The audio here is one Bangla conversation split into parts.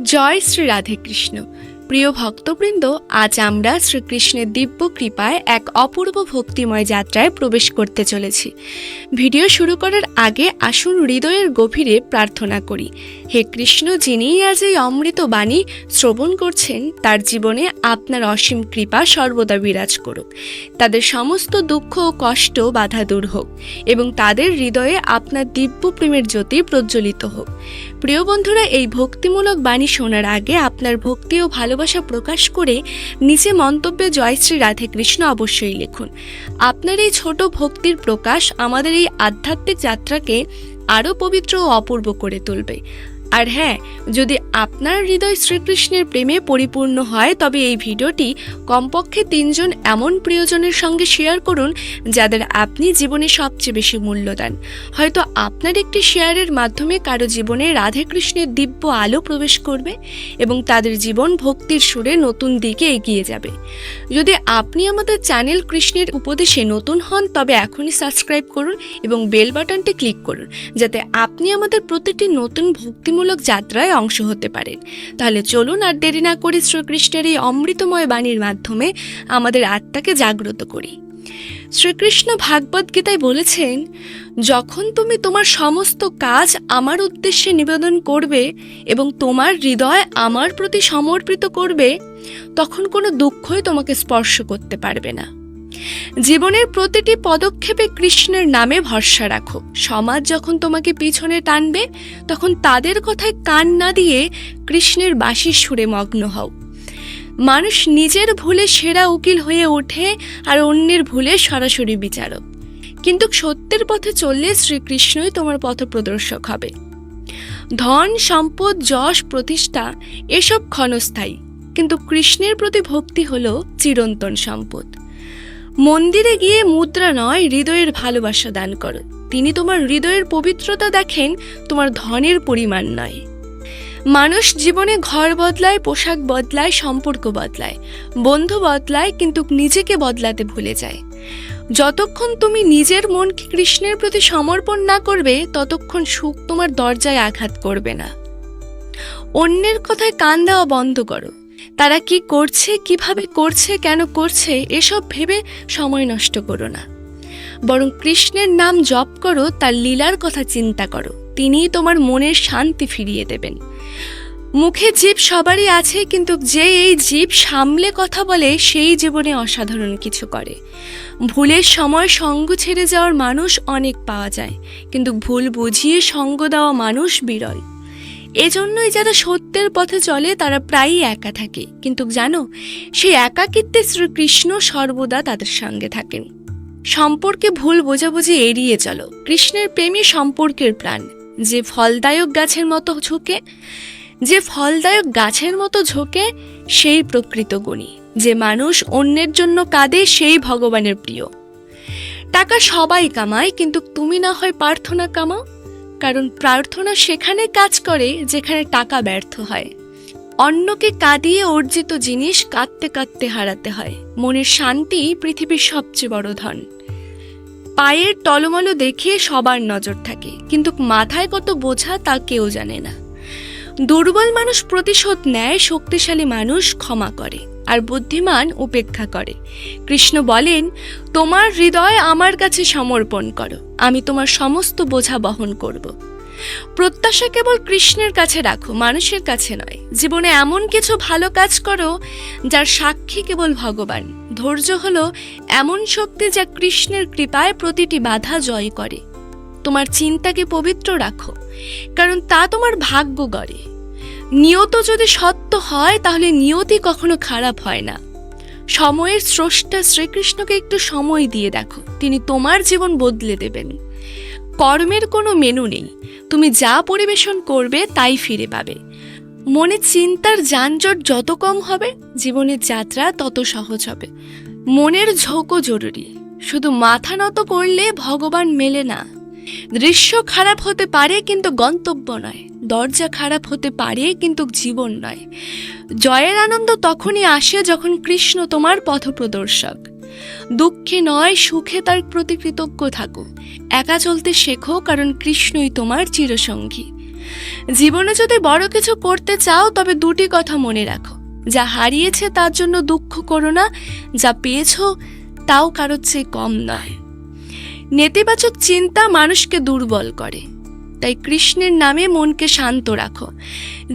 জয় শ্রী রাধে কৃষ্ণ। প্রিয় ভক্তবৃন্দ, আজ আমরা শ্রীকৃষ্ণের দিব্য কৃপায় এক অপূর্ব ভক্তিময় যাত্রায় প্রবেশ করতে চলেছি। ভিডিও শুরু করার আগে আসুন হৃদয়ের গভীরে প্রার্থনা করি। হে কৃষ্ণ, যিনি আজ এই অমৃত বাণী শ্রবণ করছেন, তার জীবনে আপনার অসীম কৃপা সর্বদা বিরাজ করুক। তাদের সমস্ত দুঃখ ও কষ্ট বাধা দূর হোক এবং তাদের হৃদয়ে আপনার দিব্য প্রেমের জ্যোতি প্রজ্বলিত হোক। প্রিয় বন্ধুরা, এই ভক্তিমূলক বাণী শোনার আগে আপনার ভক্তি ও ভালোবাসা প্রকাশ করে নিচে মন্তব্যে জয় শ্রী রাধে কৃষ্ণ অবশ্যই লিখুন। আপনার এই ছোট ভক্তির প্রকাশ আমাদের এই আধ্যাত্মিক যাত্রাকে আরও পবিত্র ও অপূর্ব করে তুলবে। আর হ্যাঁ, যদি আপনার হৃদয় শ্রীকৃষ্ণের প্রেমে পরিপূর্ণ হয়, তবে এই ভিডিওটি কমপক্ষে 3 জন এমন প্রিয়জনের সঙ্গে শেয়ার করুন যাদের আপনি জীবনে সবচেয়ে বেশি মূল্য দেন। হয়তো আপনার একটি শেয়ারের মাধ্যমে কারো জীবনে রাধে কৃষ্ণের দিব্য আলো প্রবেশ করবে এবং তাদের জীবন ভক্তির সুরে নতুন দিকে এগিয়ে যাবে। যদি আপনি আমাদের চ্যানেল কৃষ্ণের উপদেশে নতুন হন, তবে এখনই সাবস্ক্রাইব করুন এবং বেল বাটনটি ক্লিক করুন, যাতে আপনি আমাদের প্রতিটি নতুন ভক্তিমূলক যাত্রায় অংশ হতে পারেন। তাহলে চলুন আর দেরি না করে শ্রীকৃষ্ণের এই অমৃতময় বাণীর মাধ্যমে আমাদের আত্মাকে জাগ্রত করি। শ্রীকৃষ্ণ ভাগবত গীতায় বলেছেন, যখন তুমি তোমার সমস্ত কাজ আমার উদ্দেশ্যে নিবেদন করবে এবং তোমার হৃদয় আমার প্রতি সমর্পিত করবে, তখন কোনো দুঃখই তোমাকে স্পর্শ করতে পারবে না। জীবনের প্রতিটি পদক্ষেপে কৃষ্ণের নামে ভরসা রাখো। সমাজ যখন তোমাকে পিছনে টানবে, তখন তাদের কথায় কান না দিয়ে কৃষ্ণের বাঁশির সুরে মগ্ন হও। মানুষ নিজের ভুলে সেরা উকিল হয়ে ওঠে আর অন্যের ভুলে সরাসরি বিচারক, কিন্তু সত্যের পথে চললে শ্রীকৃষ্ণই তোমার পথপ্রদর্শক হবে। ধন, সম্পদ, যশ, প্রতিষ্ঠা এসব ক্ষণস্থায়ী, কিন্তু কৃষ্ণের প্রতি ভক্তি হলো চিরন্তন সম্পদ। মন্দিরে গিয়ে মুদ্রা নয়, হৃদয়ের ভালোবাসা দান করো। তিনি তোমার হৃদয়ের পবিত্রতা দেখেন, তোমার ধনের পরিমাণ নয়। মানুষ জীবনে ঘর বদলায়, পোশাক বদলায়, সম্পর্ক বদলায়, বন্ধু বদলায়, কিন্তু নিজেকে বদলাতে ভুলে যায়। যতক্ষণ তুমি নিজের মনকে কৃষ্ণের প্রতি সমর্পণ না করবে, ততক্ষণ সুখ তোমার দরজায় আঘাত করবে না। অন্যের কথায় কান দেওয়া বন্ধ করো। তারা কি করছে, কিভাবে করছে, কেন করছে, এসব ভেবে সময় নষ্ট করো না। বরং কৃষ্ণের নাম জপ করো, তার লীলার কথা চিন্তা করো। তিনিই তোমার মনের শান্তি ফিরিয়ে দেবেন। মুখে জিভ সবারই আছে, কিন্তু যে এই জিভ সামলে কথা বলে, সেই জীবনে অসাধারণ কিছু করে। ভুলের সময় সঙ্গ ছেড়ে যাওয়ার মানুষ অনেক পাওয়া যায়, কিন্তু ভুল বুঝিয়ে সঙ্গ দেওয়া মানুষ বিরল। এজন্যই যারা সত্যের পথে চলে তারা প্রায়ই একা থাকে, কিন্তু জানো, সেই একাকিত্বে শ্রীকৃষ্ণ সর্বদা তাদের সঙ্গে থাকেন। সম্পর্কে ভুল বোঝাবুঝি এড়িয়ে চলো। কৃষ্ণের প্রেমী সম্পর্কের প্রাণ। যে ফলদায়ক গাছের মতো ঝোঁকে সেই প্রকৃত গুণী। যে মানুষ অন্যের জন্য কাঁদে, সেই ভগবানের প্রিয়। টাকা সবাই কামায়, কিন্তু তুমি না হয় প্রার্থনা কামাও, কারণ প্রার্থনা সেখানে কাজ করে যেখানে টাকা ব্যর্থ হয়। অন্যকে কাঁদিয়ে অর্জিত জিনিস কাঁদতে কাঁদতে হারাতে হয়। মনের শান্তি পৃথিবীর সবচেয়ে বড় ধন। পায়ের টলমলো দেখে সবার নজর থাকে, কিন্তু মাথায় কত বোঝা তা কেউ জানে না। দুর্বল মানুষ প্রতিশোধ নেয়, শক্তিশালী মানুষ ক্ষমা করে, আর বুদ্ধিমান উপেক্ষা করে। কৃষ্ণ বলেন, তোমার হৃদয় আমার কাছে সমর্পণ করো, আমি তোমার সমস্ত বোঝা বহন করব। প্রত্যাশা কেবল কৃষ্ণের কাছে রাখো, মানুষের কাছে নয়। জীবনে এমন কিছু ভালো কাজ করো যার সাক্ষী কেবল ভগবান। ধৈর্য হলো এমন শক্তি যা কৃষ্ণের কৃপায় প্রতিটি বাধা জয় করে। তোমার চিন্তাকে পবিত্র রাখো, কারণ তা তোমার ভাগ্য গড়ে। নিয়ত যদি সত্য হয়, তাহলে নিয়তি কখনো খারাপ হয় না। সময়ের স্রষ্টা শ্রীকৃষ্ণকে একটু সময় দিয়ে দেখো, তিনি তোমার জীবন বদলে দেবেন। কর্মের কোনো মেনু নেই, তুমি যা পরিবেশন করবে তাই ফিরে পাবে। মনে চিন্তার যানজট যত কম হবে, জীবনের যাত্রা তত সহজ হবে। মনের ঝোঁকও জরুরি, শুধু মাথা নত করলে ভগবান মেলে না। দৃশ্য খারাপ হতে পারে, কিন্তু গন্তব্য নয়। দরজা খারাপ হতে পারে, কিন্তু জীবন নয়। জয়ের আনন্দ তখনই আসে যখন কৃষ্ণ তোমার পথপ্রদর্শক। দুঃখে নয়, সুখে তার প্রতি কৃতজ্ঞ থাকো। একা চলতে শেখো, কারণ কৃষ্ণই তোমার চিরসঙ্গী। জীবনে যদি বড় কিছু করতে চাও তবে দুটি কথা মনে রাখো, যা হারিয়েছে তার জন্য দুঃখ করো না, যা পেয়েছো তাও কারোর চেয়ে কম নয়। নেতিবাচক চিন্তা মানুষকে দুর্বল করে, তাই কৃষ্ণের নামে মনকে শান্ত রাখো।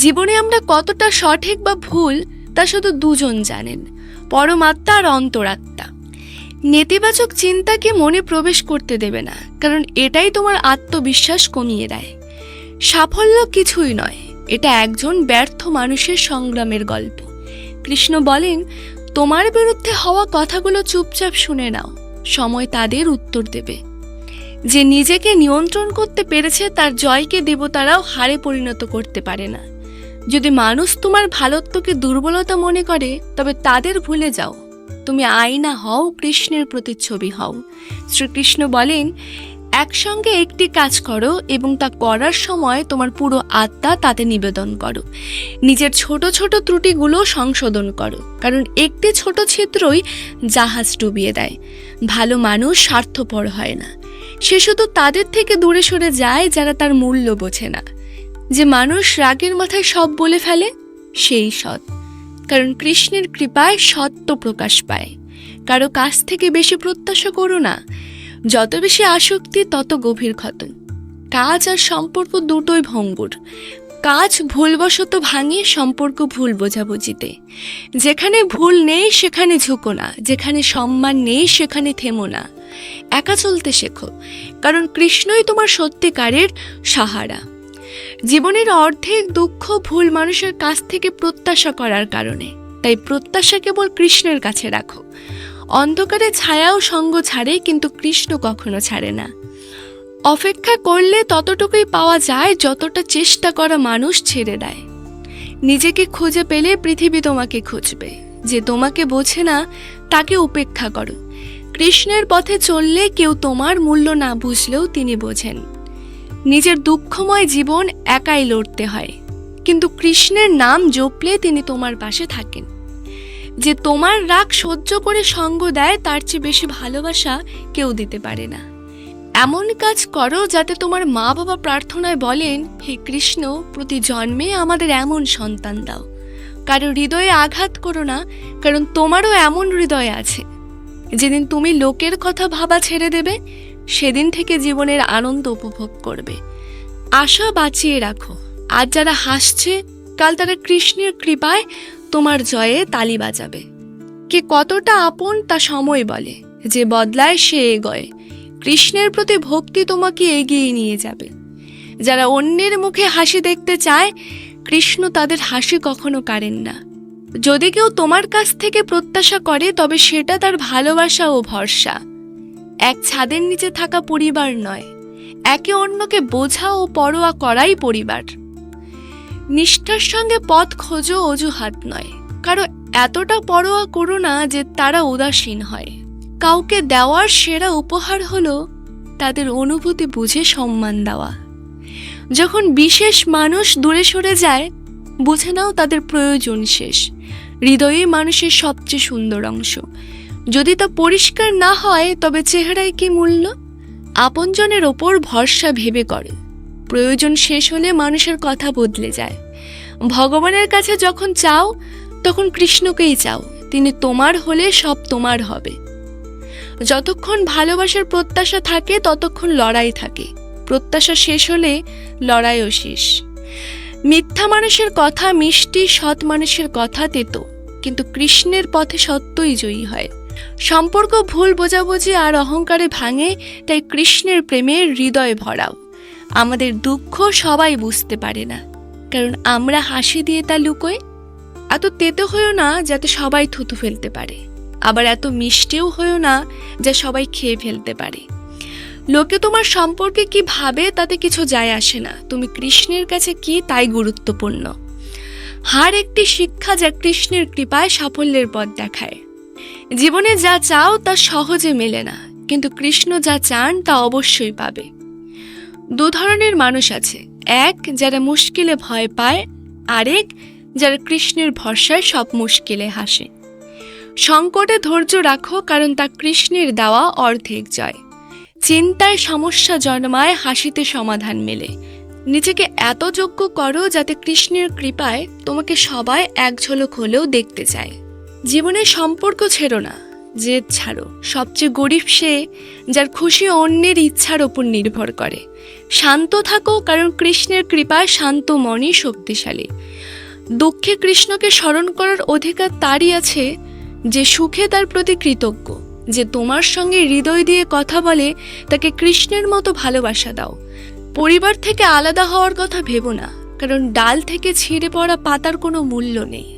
জীবনে আমরা কতটা সঠিক বা ভুল তা শুধু দুজন জানেন, পরমাত্মা আর অন্তরাত্মা। নেতিবাচক চিন্তাকে মনে প্রবেশ করতে দেবে না, কারণ এটাই তোমার আত্মবিশ্বাস কমিয়ে দেয়। সাফল্য কিছুই নয়, এটা একজন ব্যর্থ মানুষের সংগ্রামের গল্প। কৃষ্ণ বলেন, তোমার বিরুদ্ধে হওয়া কথাগুলো চুপচাপ শুনে নাও, সময় তাদের উত্তর দেবে। যে নিজেকে নিয়ন্ত্রণ করতে পেরেছে তার জয়কে দেবতারাও হারে পরিণত করতে পারে না। যদি মানুষ তোমার ভালোত্বকে দুর্বলতা মনে করে তবে তাদের ভুলে যাও, তুমি আয়না হও, কৃষ্ণের প্রতিচ্ছবি হও। শ্রীকৃষ্ণ বলেন, একসঙ্গে একটি কাজ করো এবং তা করার সময় তোমার পুরো আত্মা তাতে নিবেদন করো। নিজের ছোট ছোট ত্রুটিগুলো সংশোধন করো, কারণ একটি ছোট ছিদ্রই জাহাজ ডুবিয়ে দেয়। ভালো মানুষ স্বার্থপর হয় না, সে শুধু তাদের থেকে দূরে সরে যায় যারা তার মূল্য বোঝে না। যে মানুষ রাগের মাথায় সব বলে ফেলে সেই সৎ, কারণ কৃষ্ণের কৃপায় সত্য প্রকাশ পায়। কারো কাছ থেকে বেশি প্রত্যাশা করো না, যত বেশি আসক্তি তত গভীর ক্ষত। কাজ আর সম্পর্ক দুটোই ভঙ্গুর। কাজ ভুলবশত ভাঙে সম্পর্ক ভুল বোঝাবুঝিতে। যেখানে ভুল নেই সেখানে ঝুঁকো না, যেখানে সম্মান নেই সেখানে থেমো না। একা চলতে শেখো, কারণ কৃষ্ণই তোমার সত্যিকারের সাহারা। জীবনের অর্ধেক দুঃখ ভুল মানুষের কাছ থেকে প্রত্যাশা করার কারণে, তাই প্রত্যাশা কেবল কৃষ্ণের কাছে রাখো। অন্ধকারে ছায়াও সঙ্গ ছাড়ে, কিন্তু কৃষ্ণ কখনো ছাড়ে না। অপেক্ষা করলে ততটুকুই পাওয়া যায় যতটা চেষ্টা করা মানুষ ছেড়ে দেয়। নিজেকে খুঁজে পেলে পৃথিবী তোমাকে খুঁজবে। যে তোমাকে বোঝে না তাকে উপেক্ষা করো। কৃষ্ণের পথে চললে কেউ তোমার মূল্য না বুঝলেও তিনি বোঝেন। নিজের দুঃখময় জীবন একাই লড়তে হয়, কিন্তু কৃষ্ণের নাম জপলে তিনি তোমার পাশে থাকেন। যে তোমার রাগ সহ্য করে সঙ্গ দেয় তার চেয়ে বেশি ভালোবাসা কেউ দিতে পারে না। এমন কাজ করো যাতে তোমার মা বাবা প্রার্থনায় বলেন, হে কৃষ্ণ, প্রতি জন্মে আমাদের এমন সন্তান দাও। কারো হৃদয়ে আঘাত করো না, কারণ তোমারও এমন হৃদয় আছে। যেদিন তুমি লোকের কথা ভাবা ছেড়ে দেবে সেদিন থেকে জীবনের আনন্দ উপভোগ করবে। আশা বাঁচিয়ে রাখো। আজ যারা হাসছে কাল তারা কৃষ্ণের কৃপায় তোমার জয়ে তালি বাজাবে। কে কতটা আপন তা সময় বলে, যে বদলায় সে এগোয়। কৃষ্ণের প্রতি ভক্তি তোমাকে এগিয়ে নিয়ে যাবে। যারা অন্যের মুখে হাসি দেখতে চায় কৃষ্ণ তাদের হাসি কখনো কাড়েন না। যদি কেউ তোমার কাছ থেকে প্রত্যাশা করে তবে সেটা তার ভালোবাসা ও ভরসা। এক ছাদের নিচে থাকা পরিবার নয়, একে অন্যকে বোঝা ও পরোয়া করাই পরিবার। নিষ্ঠার সঙ্গে পথ খোঁজো, অজুহাত নয়। কারো এতটা পরোয়া করো না যে তারা উদাসীন হয়। কাউকে দেওয়ার সেরা উপহার হলো তাদের অনুভূতি বুঝে সম্মান দেওয়া। যখন বিশেষ মানুষ দূরে সরে যায় বুঝে নাও তাদের প্রয়োজন শেষ। হৃদয়ে মানুষের সবচেয়ে সুন্দর অংশ। যদি তা পরিষ্কার না হয় তবে চেহারায় কি মূল্য? আপনজনের ওপর ভরসা ভেবে করে। প্রয়োজন শেষ হলে মানুষের কথা বদলে যায়। ভগবানের কাছে যখন চাও তখন কৃষ্ণকেই চাও। তিনি তোমার হলে সব তোমার হবে। যতক্ষণ ভালোবাসার প্রত্যাশা থাকে ততক্ষণ লড়াই থাকে। প্রত্যাশা শেষ হলে লড়াইও শেষ। মিথ্যা মানুষের কথা মিষ্টি, সৎ মানুষের কথা তেতো, কিন্তু কৃষ্ণের পথে সত্যই জয়ী হয়। সম্পর্ক ভুল বোঝাবুঝি আর অহংকারে ভাঙে, তাই কৃষ্ণের প্রেমে হৃদয় ভরাও। আমাদের দুঃখ সবাই বুঝতে পারে না, কারণ আমরা হাসি দিয়ে তা লুকোই। এত তেতো হয়েও না যাতে সবাই থুতু ফেলতে পারে, আবার এত মিষ্টিও হয়েও না যা সবাই খেয়ে ফেলতে পারে। লোকে তোমার সম্পর্কে কি ভাবে তাতে কিছু যায় আসে না। তুমি কৃষ্ণের কাছে কি তাই গুরুত্বপূর্ণ। হার একটি শিক্ষা যা কৃষ্ণের কৃপায় সাফল্যের পথ দেখায়। জীবনে যা চাও তা সহজে মেলে না, কিন্তু কৃষ্ণ যা চান তা অবশ্যই পাবে। দু ধরনের মানুষ আছে, এক যারা মুশকিলে ভয় পায়, আরেক যারা কৃষ্ণের ভরসায় সব মুশকিলে হাসে। সংকটে ধৈর্য রাখো, কারণ তা কৃষ্ণের দেওয়া অর্ধেক জয়। চিন্তায় সমস্যা জন্মায়, হাসিতে সমাধান মেলে। নিজেকে এত যোগ্য করো যাতে কৃষ্ণের কৃপায় তোমাকে সবাই এক ঝলক হলেও দেখতে চায়। জীবনের সম্পর্ক ছেড়ো না, জেদ ছাড়ো। সবচেয়ে গরিব সে যার খুশি অন্যের ইচ্ছার ওপর নির্ভর করে। শান্ত থাকো, কারণ কৃষ্ণের কৃপায় শান্ত মনই শক্তিশালী। দুঃখে কৃষ্ণকে স্মরণ করার অধিকার তারই আছে যে সুখে তার প্রতি কৃতজ্ঞ। যে তোমার সঙ্গে হৃদয় দিয়ে কথা বলে তাকে কৃষ্ণের মতো ভালোবাসা দাও। পরিবার থেকে আলাদা হওয়ার কথা ভেবো না, কারণ ডাল থেকে ছিঁড়ে পড়া পাতার কোনো মূল্য নেই।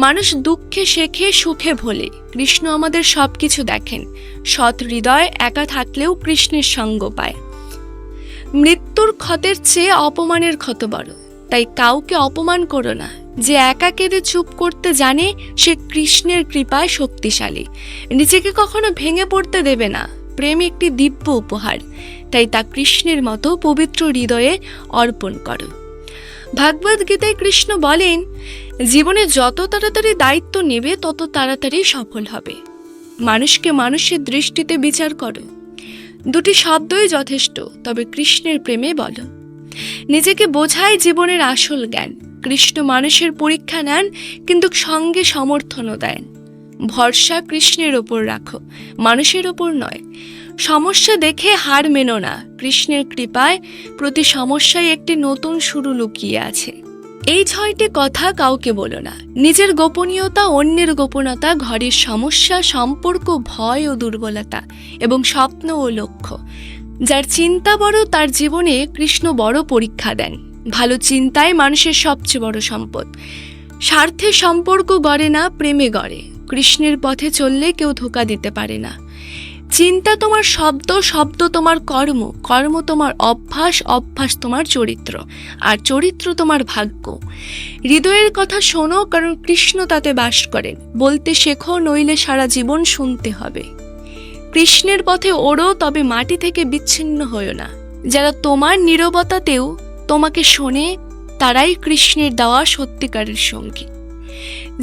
মানুষ দুঃখে শেখে, সুখে ভোলে। কৃষ্ণ আমাদের সবকিছু দেখেন। সৎ হৃদয় একা থাকলেও কৃষ্ণের সঙ্গ পায়। মৃত্যুর ক্ষতের চেয়ে অপমানের ক্ষত বড়, তাই কাউকে অপমান করো না। যে একা কেঁদে চুপ করতে জানে সে কৃষ্ণের কৃপায় শক্তিশালী। নিজেকে কখনো ভেঙে পড়তে দেবে না। প্রেম একটি দিব্য উপহার, তাই তা কৃষ্ণের মতো পবিত্র হৃদয়ে অর্পণ করো। ভাগবত গীতায় কৃষ্ণ বলেন, জীবনে যত তাড়াতাড়ি দায়িত্ব নেবে তত তাড়াতাড়ি সফল হবে। মানুষকে মানুষের দৃষ্টিতে বিচার করো। দুটি শব্দই যথেষ্ট, তবে কৃষ্ণের প্রেমে বলো। নিজেকে বোঝাই জীবনের আসল জ্ঞান। কৃষ্ণ মানুষের পরীক্ষা নেন, কিন্তু সঙ্গে সমর্থনও দেন। ভরসা কৃষ্ণের ওপর রাখো, মানুষের ওপর নয়। সমস্যা দেখে হার মেনো না। কৃষ্ণের কৃপায় প্রতি সমস্যায় একটি নতুন শুরু লুকিয়ে আছে। এই 6টি কথা কাউকে বলো না। নিজের গোপনীয়তা, অন্যের গোপনতা, ঘরের সমস্যা, সম্পর্ক, ভয় ও দুর্বলতা, এবং স্বপ্ন ও লক্ষ্য। যার চিন্তা বড় তার জীবনে কৃষ্ণ বড় পরীক্ষা দেন। ভালো চিন্তাই মানুষের সবচেয়ে বড় সম্পদ। স্বার্থে সম্পর্ক গড়ে না, প্রেমে গড়ে। কৃষ্ণের পথে চললে কেউ ধোঁকা দিতে পারে না। চিন্তা তোমার শব্দ, শব্দ তোমার কর্ম, কর্ম তোমার অভ্যাস, অভ্যাস তোমার চরিত্র, আর চরিত্র তোমার ভাগ্য। হৃদয়ের কথা শোনো, কারণ কৃষ্ণ তাতে বাস করেন। বলতে শেখো, নইলে সারা জীবন শুনতে হবে। কৃষ্ণের পথে ওড়ো, তবে মাটি থেকে বিচ্ছিন্ন হয়ো না। যারা তোমার নীরবতাতেও তোমাকে শোনে, তারাই কৃষ্ণের দেওয়া সত্যিকারের সঙ্গী।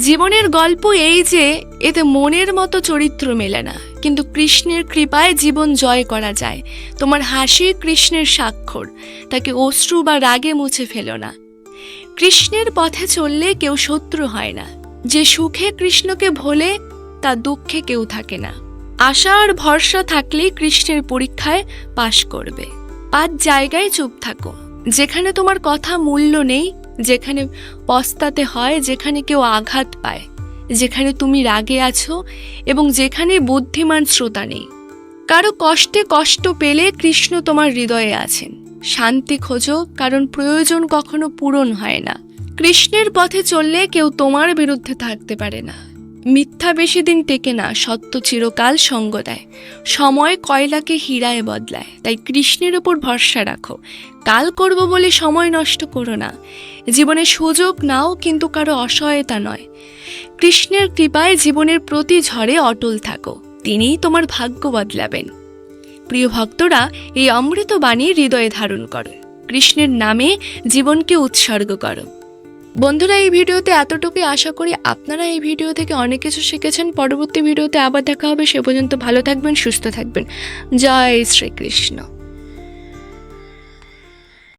জীবনের গল্প এই যে এতে মনের মতো চরিত্র মেলে না, কিন্তু কৃষ্ণের কৃপায় জীবন জয় করা যায়। তোমার হাসি কৃষ্ণের স্বাক্ষর, তাকে অশ্রু বা রাগে মুছে ফেলো না। কৃষ্ণের পথে চললে কেউ শত্রু হয় না। যে সুখে কৃষ্ণকে ভোলে তা দুঃখে কেউ থাকে না। আশা আর ভরসা থাকলে কৃষ্ণের পরীক্ষায় পাশ করবে। 5 জায়গায় চুপ থাকো। যেখানে তোমার কথা মূল্য নেই, যেখানে পস্তাতে হয়, যেখানে কেউ আঘাত পায়, যেখানে তুমি রাগে আছো, এবং যেখানে বুদ্ধিমান শ্রোতা নেই। কারো কষ্টে কষ্ট পেলে কৃষ্ণ তোমার হৃদয়ে আছেন। শান্তি খোঁজো, কারণ প্রয়োজন কখনো পূরণ হয় না। কৃষ্ণের পথে চললে কেউ তোমার বিরুদ্ধে থাকতে পারে না। মিথ্যা বেশি দিন টেকে না, সত্য চিরকাল সঙ্গ দেয়। সময় কয়লাকে হীরায় বদলায়, তাই কৃষ্ণের ওপর ভরসা রাখো। কাল করব বলে সময় নষ্ট করো না। জীবনে সুযোগ নাও, কিন্তু কারো অসহায়তা নয়। কৃষ্ণের কৃপায় জীবনের প্রতি ঝড়ে অটল থাকো, তিনিই তোমার ভাগ্য বদলাবেন। প্রিয় ভক্তরা, এই অমৃত বাণী হৃদয়ে ধারণ করো। কৃষ্ণের নামে জীবনকে উৎসর্গ করো। বন্ধুরা, এই ভিডিওতে এতটুকুই। আশা করি আপনারা এই ভিডিও থেকে অনেক কিছু শিখেছেন। পরবর্তী ভিডিওতে আবার দেখা হবে। সে পর্যন্ত ভালো থাকবেন, সুস্থ থাকবেন। জয় শ্রীকৃষ্ণ।